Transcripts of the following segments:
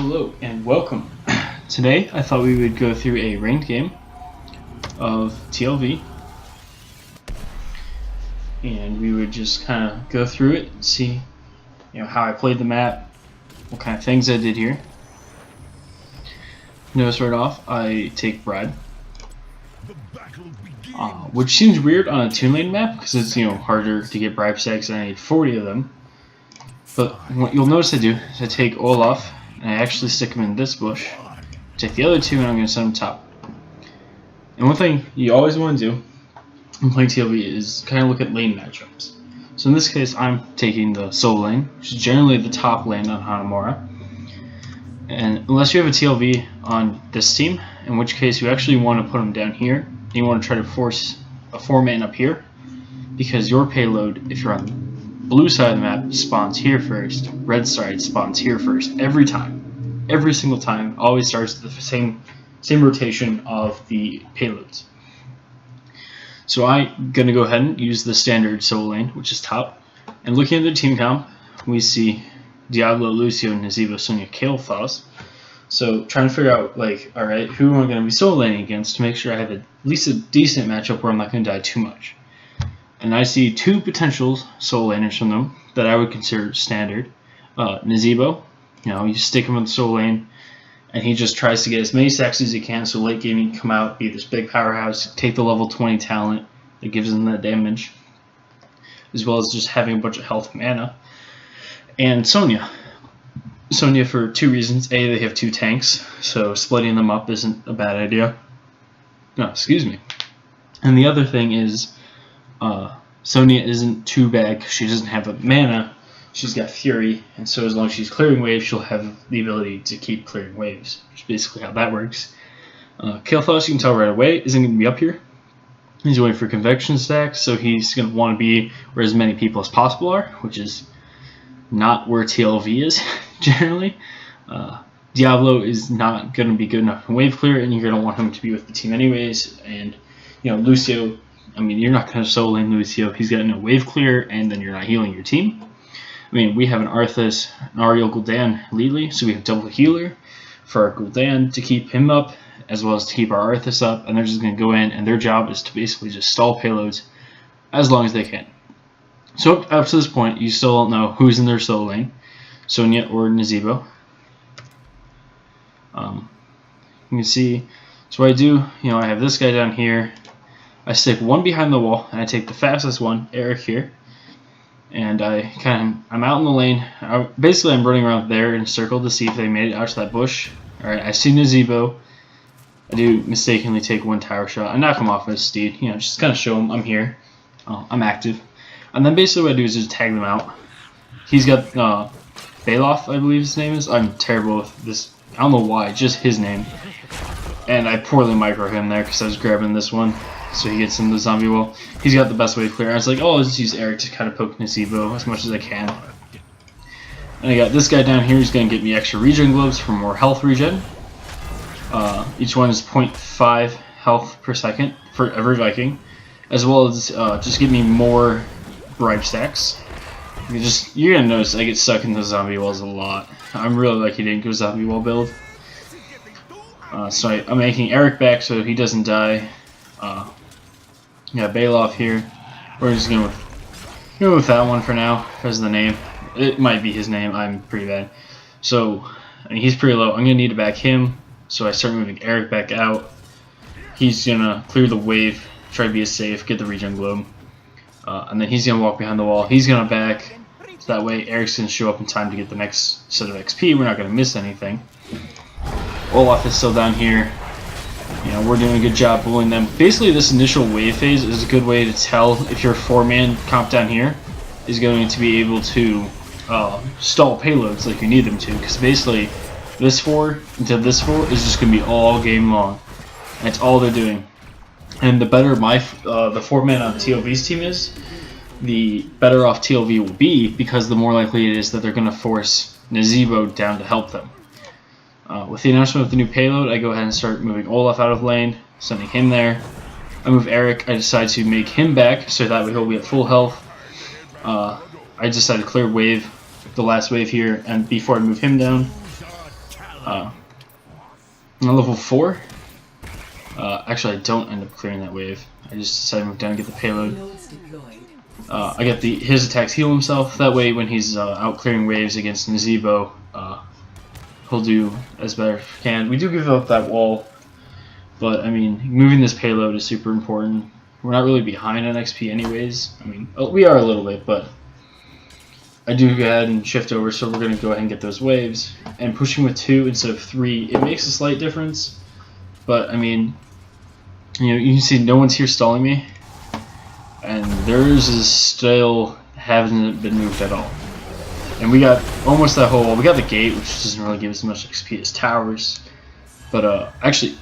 Hello and welcome. Today I thought we would go through a ranked game of TLV and we would just kind of go through it and see how I played the map, what kind of things I did here. Notice right off I take Bribe, which seems weird on a 2-lane map because it's harder to get Bribe stacks and I need 40 of them. But what you'll notice I do is I take Olaf and I actually stick him in this bush, take the other two, and I'm going to send them top. And one thing you always want to do when playing TLV is kind of look at lane matchups. So in this case, I'm taking the solo lane, which is generally the top lane on Hanamura. And unless you have a TLV on this team, in which case you actually want to put them down here, and you want to try to force a 4-man up here, because your payload, if you're on the blue side of the map, spawns here first, red side spawns here first, every time. Every single time, always starts the same rotation of the payloads. So I'm going to go ahead and use the standard solo lane, which is top. And looking at the team comp, we see Diablo, Lucio, Nazebo, Sonya, Kael'thas. So trying to figure out, alright, who am I going to be solo laning against to make sure I have at least a decent matchup where I'm not going to die too much. And I see two potential solo laners from them that I would consider standard. Nazebo, you stick him in the solo lane, and he just tries to get as many stacks as he can, so late game he can come out, be this big powerhouse, take the level 20 talent that gives him that damage, as well as just having a bunch of health and mana. And Sonya. Sonya for two reasons. A, they have two tanks, so splitting them up isn't a bad idea. No, excuse me. And the other thing is, Sonya isn't too bad because she doesn't have a mana. She's got Fury, and so as long as she's clearing waves, she'll have the ability to keep clearing waves, which is basically how that works. Kael'thas, you can tell right away, isn't going to be up here. He's waiting for convection stacks, so he's going to want to be where as many people as possible are, which is not where TLV is, generally. Diablo is not going to be good enough in wave clear, and you're going to want him to be with the team anyways, and Lucio, you're not going to solo lane Lucio. He's got no wave clear, and then you're not healing your team. We have an Arthas, an Ariel, Gul'dan, Lili, so we have double healer for our Gul'dan to keep him up, as well as to keep our Arthas up, and they're just going to go in, and their job is to basically just stall payloads as long as they can. So up to this point, you still don't know who's in their solo lane, Sonya or Nazebo. You can see, so what I do, I have this guy down here. I stick one behind the wall, and I take the fastest one, Eric here, and I'm out in the lane. Basically, I'm running around there in a circle to see if they made it out to that bush. Alright, I see Nazebo. I do mistakenly take one tower shot. I knock him off his steed, just kind of show him I'm here, I'm active. And then basically what I do is just tag them out. He's got Baloth, I believe his name is. I'm terrible with this. I don't know why, just his name. And I poorly micro him there because I was grabbing this one. So he gets in the zombie wall. He's got the best wave clear. I was like, let's use Eric to kind of poke Nazebo as much as I can. And I got this guy down here who's going to get me extra regen globes for more health regen. Each one is 0.5 health per second for every Viking. As well as just give me more Bribe stacks. You're going to notice I get stuck in the zombie walls a lot. I'm really lucky I didn't go zombie wall build. So I'm making Eric back so he doesn't die. Baloth here. We're just going to go with that one for now as the name. It might be his name. I'm pretty bad. So he's pretty low. I'm going to need to back him. So I start moving Eric back out. He's going to clear the wave, try to be as safe, get the regen globe. And then he's going to walk behind the wall. He's going to back. So that way Eric's going to show up in time to get the next set of XP. We're not going to miss anything. Olaf is still down here. We're doing a good job bullying them. Basically, this initial wave phase is a good way to tell if your 4-man comp down here is going to be able to stall payloads like you need them to. Because basically, this 4 into this 4 is just going to be all game long. That's all they're doing. And the better the 4-man on TLV's team is, the better off TLV will be, because the more likely it is that they're going to force Nazebo down to help them. With the announcement of the new payload, I go ahead and start moving Olaf out of lane, sending him there. I move Eric. I decide to make him back, so that way he'll be at full health. I decided to clear wave, the last wave here, and before I move him down. On level 4, actually I don't end up clearing that wave. I just decided to move down and get the payload. I get his attacks heal himself. That way, when he's out clearing waves against Nazebo, he'll do as better as he can. We do give up that wall, but I mean, moving this payload is super important. We're not really behind on XP anyways. I mean, we are a little bit, but I do go ahead and shift over, so we're going to go ahead and get those waves. And pushing with 2 instead of 3, it makes a slight difference. But, I mean, you can see no one's here stalling me. And theirs is still hasn't been moved at all. And we got almost that whole, we got the gate, which doesn't really give us as much XP as towers. But, actually,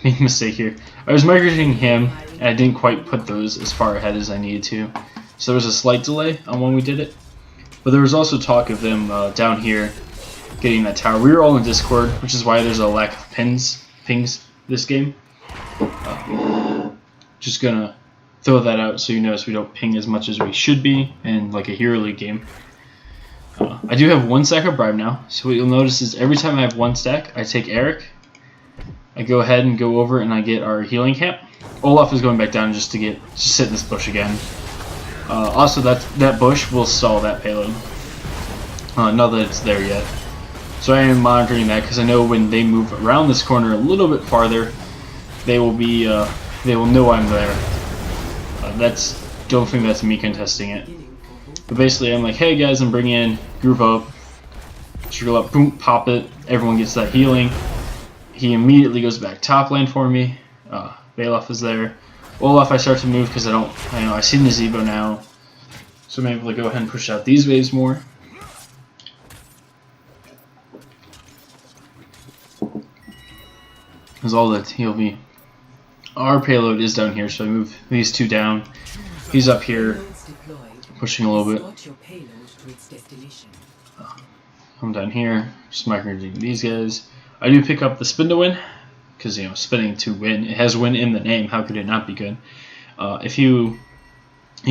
made a mistake here. I was migrating him, and I didn't quite put those as far ahead as I needed to. So there was a slight delay on when we did it. But there was also talk of them down here getting that tower. We were all in Discord, which is why there's a lack of pings this game. Just gonna throw that out so you notice we don't ping as much as we should be in like a Hero League game. I do have 1 stack of bribe now, so what you'll notice is every time I have 1 stack, I take Eric. I go ahead and go over and I get our healing camp. Olaf is going back down just to sit in this bush again. Also, that bush will stall that payload. Not that it's there yet. So I am monitoring that because I know when they move around this corner a little bit farther, they will know I'm there. Don't think that's me contesting it. But basically, I'm like, hey guys, I'm bringing in, group up, circle up, boom, pop it. Everyone gets that healing. He immediately goes back top lane for me. Bailoff is there. Olaf, I start to move because I see Nazebo now, so I'm able to go ahead and push out these waves more. Because all that TLV. Our payload is down here, so I move these 2 down. He's up here, pushing a little bit. I'm down here, just micromanaging these guys. I do pick up the spin to win. Because spinning to win, it has win in the name. How could it not be good? If you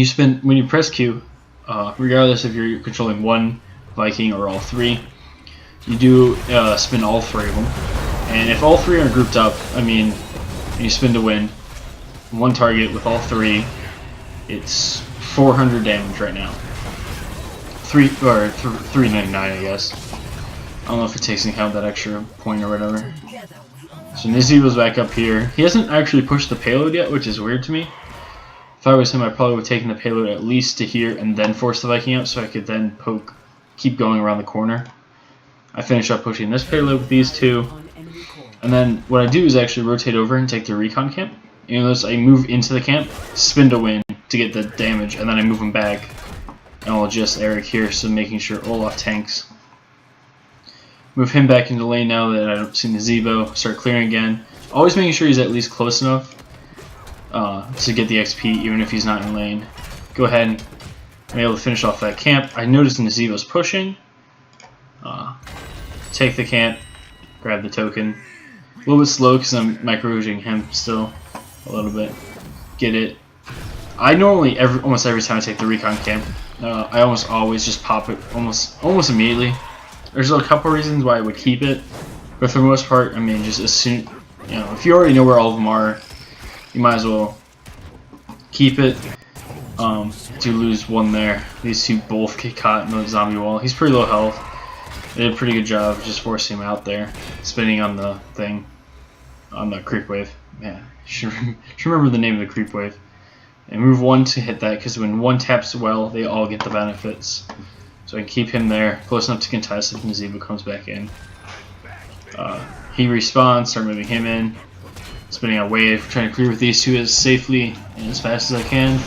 spin when you press Q, regardless if you're controlling 1 Viking or all 3, you do spin all 3 of them. And if all 3 are grouped up, I mean, you spin to win 1 target with all 3, it's 400 damage right now. 399, I guess. I don't know if it takes into account that extra point or whatever. So Nazebo's back up here. He hasn't actually pushed the payload yet, which is weird to me. If I was him, I probably would have taken the payload at least to here and then force the Viking out so I could then keep going around the corner. I finish up pushing this payload with these 2. And then what I do is actually rotate over and take the recon camp. You notice I move into the camp, spin to win to get the damage, and then I move him back. And I'll adjust Eric here, so making sure Olaf tanks. Move him back into lane now that I don't see Nazebo. Start clearing again. Always making sure he's at least close enough to get the XP, even if he's not in lane. Go ahead and I'm able to finish off that camp. I noticed Nazebo's pushing. Take the camp. Grab the token. A little bit slow because I'm micromanaging him still a little bit. Get it. I normally almost every time I take the recon camp, I almost always just pop it almost immediately. There's a couple reasons why I would keep it, but for the most part, I mean, just as soon, if you already know where all of them are, you might as well keep it. Do lose 1 there. These 2 both get caught in the zombie wall. He's pretty low health. They did a pretty good job of just forcing him out there, spinning on the thing, on the creep wave. Man, should remember the name of the creep wave. And move 1 to hit that, because when 1 taps well, they all get the benefits. So I can keep him there, close enough to contest if Nazebo comes back in. He respawns, start moving him in, spinning a wave, trying to clear with these 2 as safely and as fast as I can.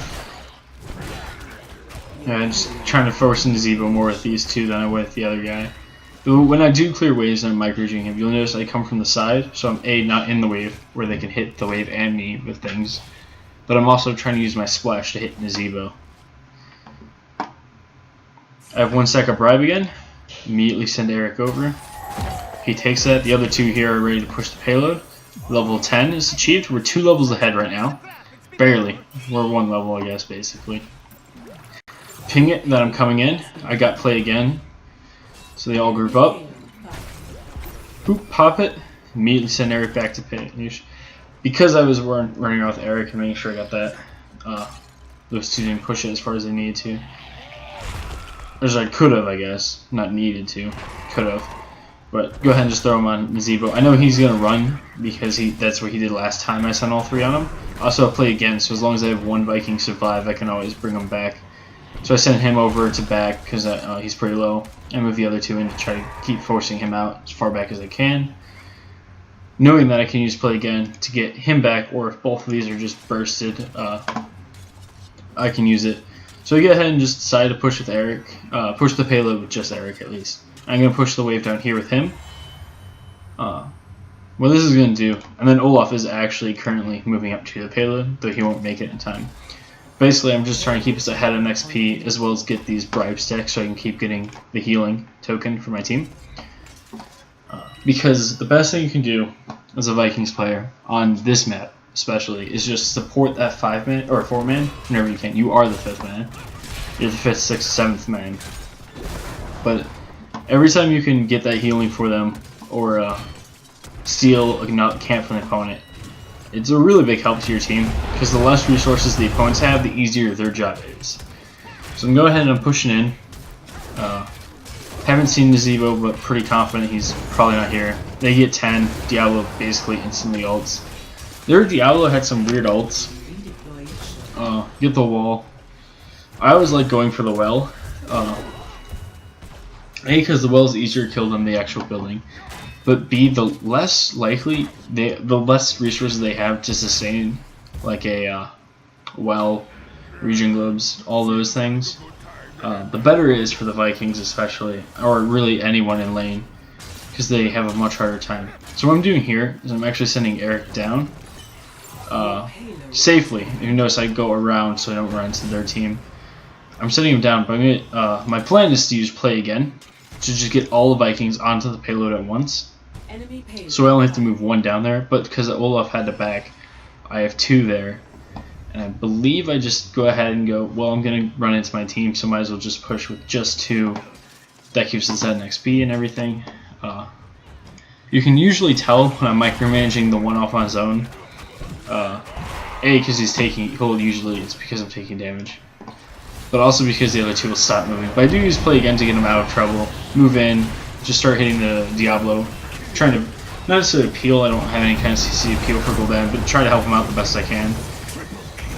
And just trying to force Nazebo more with these 2 than I would with the other guy. But when I do clear waves and I'm micromanaging him, you'll notice I come from the side, so I'm not in the wave, where they can hit the wave and me with things. But I'm also trying to use my splash to hit Nazebo. I have 1 stack of bribe again. Immediately send Eric over. He takes that. The other 2 here are ready to push the payload. Level 10 is achieved. We're 2 levels ahead right now. Barely. We're 1 level, I guess, basically. Ping it that I'm coming in. I got play again. So they all group up. Boop, pop it. Immediately send Eric back to pit. Because I was running around with Eric and making sure I got that. Those two didn't push it as far as they needed to. As I could have, I guess. Not needed to. Could have. But go ahead and just throw him on Nazebo. I know he's going to run because that's what he did last time I sent all three on him. Also, I'll play again, so as long as I have one Viking survive, I can always bring him back. So I sent him over to back because he's pretty low. I move the other two in to try to keep forcing him out as far back as I can. Knowing that I can use play again to get him back, or if both of these are just bursted, I can use it. So I go ahead and just decide to push with Eric, push the payload with just Eric at least. I'm going to push the wave down here with him. What this is going to do, and then Olaf is actually currently moving up to the payload, though he won't make it in time. Basically, I'm just trying to keep us ahead on XP, as well as get these bribe stacks so I can keep getting the healing token for my team. Because the best thing you can do as a Vikings player, on this map especially, is just support that 5-man, or 4-man, whenever you can. You are the 5th man. You're the 5th, 6th, 7th man. But every time you can get that healing for them, or steal a camp from the opponent, it's a really big help to your team, because the less resources the opponents have, the easier their job is. So I'm going to go ahead and I'm pushing in. Haven't seen Nazebo, but pretty confident he's probably not here. They get 10, Diablo basically instantly ults. Their Diablo had some weird ults. Get the wall. I always like going for the well. A, because the well is easier to kill than the actual building. But B, the less likely, the less resources they have to sustain, like a well, region globes, all those things, the better it is for the Vikings especially, or really anyone in lane, because they have a much harder time. So what I'm doing here is I'm actually sending Eric down safely. You notice I go around so I don't run into their team. I'm sending him down, but I'm gonna, my plan is to use play again to just get all the Vikings onto the payload at once. So I only have to move one down there, but because Olaf had to back, I have two there. And I believe I just go ahead and go, well, I'm going to run into my team, so might as well just push with just two. That keeps us at an XP and everything. You can usually tell when I'm micromanaging the one off on his own. A, because it's because I'm taking damage. But also because the other two will stop moving. But I do use play again to get him out of trouble. Move in, just start hitting the Diablo. Trying to, not necessarily appeal, I don't have any kind of CC appeal for Gul'dan, but try to help him out the best I can.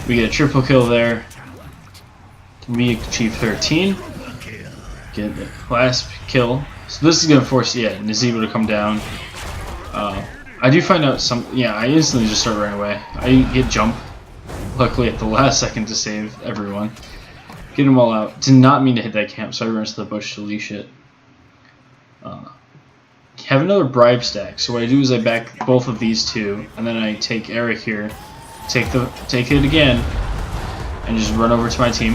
We get a triple kill there. We achieve 13. Get the last kill. So this is going to force, Nazebo to come down. I do find out I instantly just start running away. I get jump, luckily at the last second to save everyone. Get them all out. Did not mean to hit that camp, so I run to the bush to leash it. Have another bribe stack. So what I do is I back both of these two, and then I take Eric here, take it again, and just run over to my team.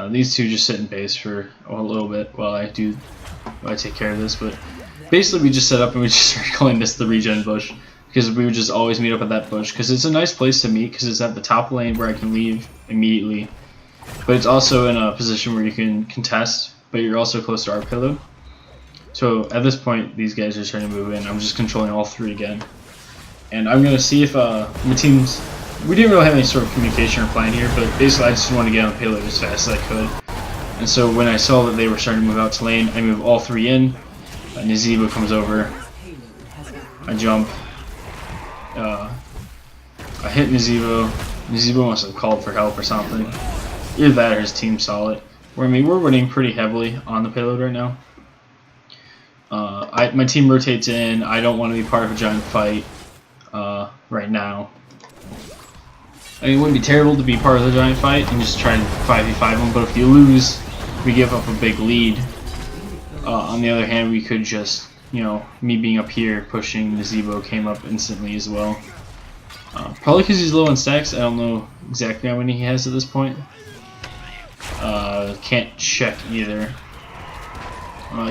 These two just sit in base for a little bit while I take care of this. But basically, we just set up and we just started calling this the regen bush, because we would just always meet up at that bush because it's a nice place to meet because it's at the top lane where I can leave immediately, but it's also in a position where you can contest, but you're also close to our payload. So at this point, these guys are starting to move in. I'm just controlling all three again. And I'm going to see if my team's... We didn't really have any sort of communication or plan here, but basically I just wanted to get on the payload as fast as I could. And so when I saw that they were starting to move out to lane, I move all three in. Nazebo comes over. I jump. I hit Nazebo. Nazebo must have called for help or something. Either that or his team saw it. We're winning pretty heavily on the payload right now. My team rotates in. I don't want to be part of a giant fight right now. I mean, it wouldn't be terrible to be part of the giant fight and just try and 5v5 them, but if you lose, we give up a big lead. On the other hand, we could just, me being up here pushing Nazebo came up instantly as well. Probably because he's low on stacks. I don't know exactly how many he has at this point. Can't check either.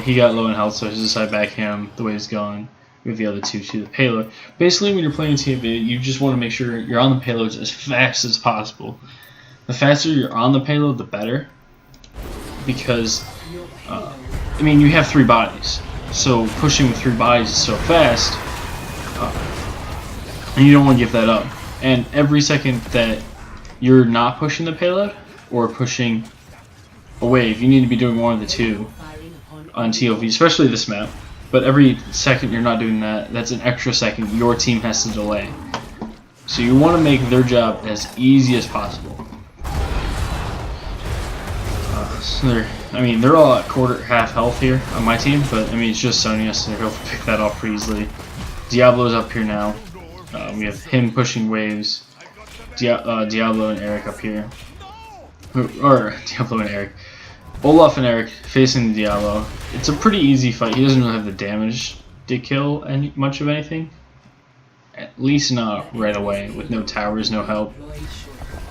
He got low in health, so I just decided back him the way it's going with the other two to the payload. Basically, when you're playing TLV, you just want to make sure you're on the payloads as fast as possible. The faster you're on the payload, the better. Because, you have 3 bodies. So pushing with 3 bodies is so fast, and you don't want to give that up. And every second that you're not pushing the payload or pushing a wave, you need to be doing one of the two on TLV, especially this map. But every second you're not doing that, that's an extra second your team has to delay. So you want to make their job as easy as possible. So they're all at half health here on my team, but I mean it's just Sonya, so he'll pick that off pretty easily. Diablo's up here now. We have him pushing waves. Diablo and Eric up here, or Diablo and Eric. Olaf and Eric facing the Diablo. It's a pretty easy fight. He doesn't really have the damage to kill much of anything. At least not right away, with no towers, no help.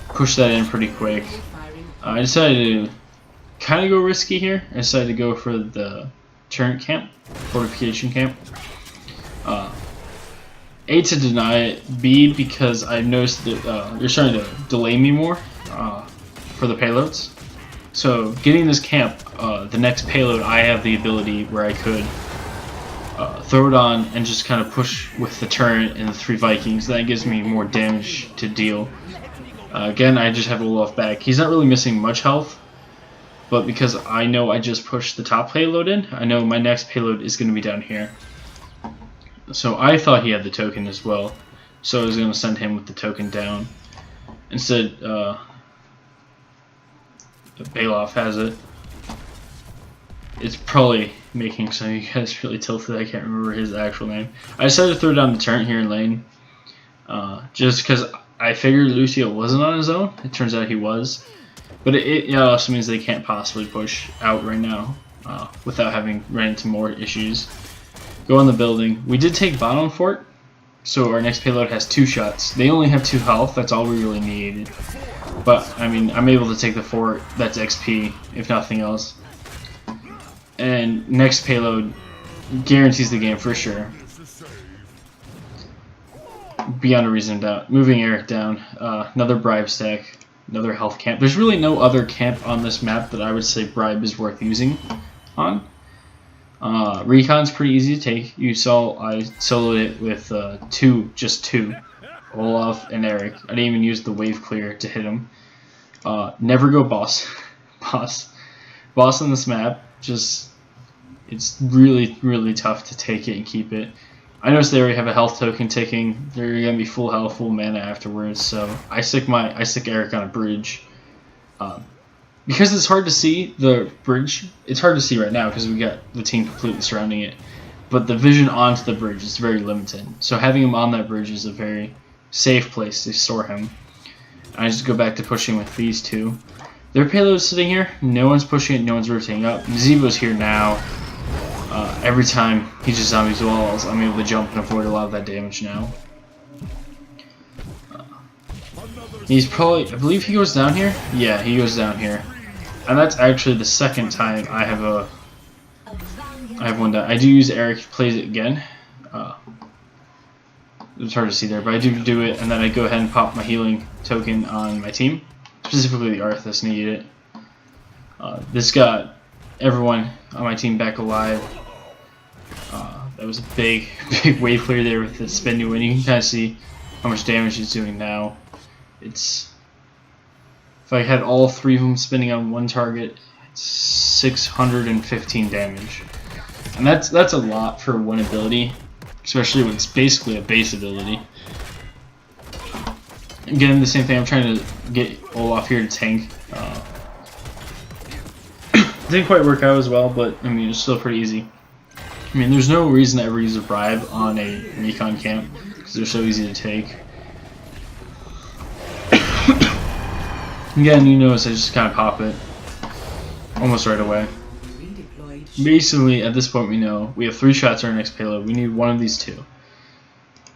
Push that in pretty quick. I decided to kind of go risky here. I decided to go for the turret camp, fortification camp. A, to deny it. B, because I noticed that you're starting to delay me more for the payloads. So getting this camp, the next payload, I have the ability where I could throw it on and just kind of push with the turret and the 3 Vikings. That gives me more damage to deal. Again, I just have Olaf back. He's not really missing much health, but because I know I just pushed the top payload in, I know my next payload is going to be down here. So I thought he had the token as well, so I was going to send him with the token down. Instead, Bailoff has it. It's probably making some of you guys really tilted. I can't remember his actual name. I decided to throw down the turret here in lane, just because I figured Lucio wasn't on his own. It turns out he was, but it also means they can't possibly push out right now without having ran into more issues. Go on the building. We did take bottom fort, so our next payload has 2 shots. They only have 2 health. That's all we really need. But I mean, I'm able to take the fort. That's XP, if nothing else. And next payload guarantees the game for sure. Beyond a reasonable doubt. Moving Eric down. Another bribe stack. Another health camp. There's really no other camp on this map that I would say bribe is worth using on. Recon's pretty easy to take. You saw I soloed it with just two. Olaf and Eric. I didn't even use the wave clear to hit him. Never go boss. Boss on this map, it's really tough to take it and keep it. I noticed they already have a health token ticking. They're gonna be full health, full mana afterwards. So I stick Eric on a bridge. Because it's hard to see the bridge. It's hard to see right now because we got the team completely surrounding it. But the vision onto the bridge is very limited. So having him on that bridge is a very safe place to store him. I just go back to pushing with these 2. Their payload's sitting here. No one's pushing it. No one's rotating up. Zevo's here now. Every time he just zombies walls, I'm able to jump and avoid a lot of that damage now. He's probably, I believe he goes down here. Yeah, he goes down here, and that's actually the second time I have one down. I do use Eric, plays it again. It's hard to see there, but I do it, and then I go ahead and pop my healing token on my team. Specifically, the Arthas needed it. This got everyone on my team back alive. That was a big wave clear there with the spin new win. You can kind of see how much damage he's doing now. If I had all 3 of them spinning on one target, it's 615 damage, and that's a lot for one ability, especially when it's basically a base ability. Again, the same thing. I'm trying to get Olaf here to tank. Didn't quite work out as well, but I mean it's still pretty easy. I mean, there's no reason to ever use a bribe on a recon camp because they're so easy to take. Again, you notice I just kind of pop it almost right away. Basically, at this point, we know we have 3 shots on our next payload. We need one of these 2.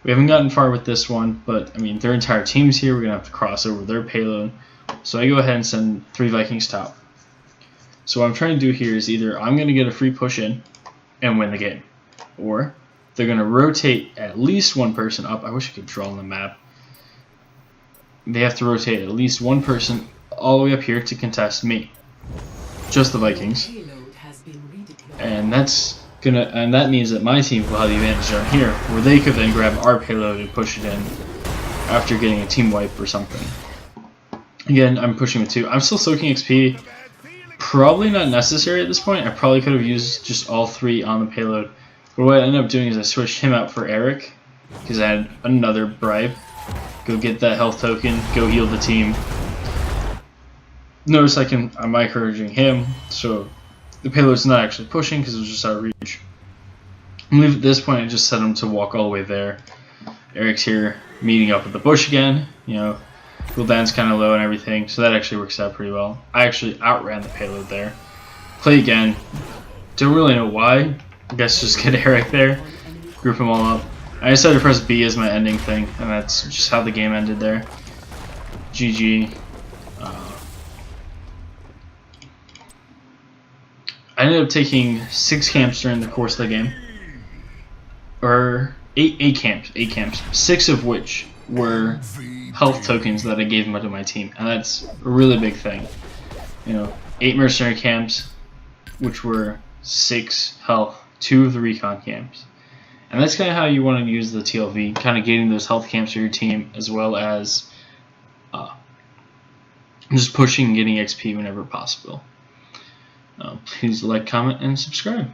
We haven't gotten far with this one, but I mean, their entire team's here. We're gonna have to cross over their payload. So I go ahead and send 3 Vikings top. So what I'm trying to do here is either I'm gonna get a free push in and win the game, or they're gonna rotate at least one person up. I wish I could draw on the map. They have to rotate at least one person all the way up here to contest me, just the Vikings, and that's and that means that my team will have the advantage down here, where they could then grab our payload and push it in after getting a team wipe or something. Again, I'm pushing with 2. I'm still soaking XP. Probably not necessary at this point. I probably could have used just all 3 on the payload. But what I ended up doing is I switched him out for Eric, because I had another bribe. Go get that health token, go heal the team. Notice I'm microurging him, so the payload's not actually pushing because it was just out of reach. I believe at this point I just set him to walk all the way there. Eric's here meeting up with the bush again, you know. Gul'dan's kind of low and everything, so that actually works out pretty well. I actually outran the payload there. Play again. Don't really know why. I guess just get Eric there, group them all up. I decided to press B as my ending thing, and that's just how the game ended there. GG. I ended up taking 6 camps during the course of the game. Or 8 camps. 6 of which were health tokens that I gave to my team, and that's a really big thing. You know, 8 mercenary camps, which were 6 health, 2 of the recon camps. And that's kind of how you want to use the TLV, kind of getting those health camps for your team, as well as just pushing and getting XP whenever possible. Please like, comment, and subscribe.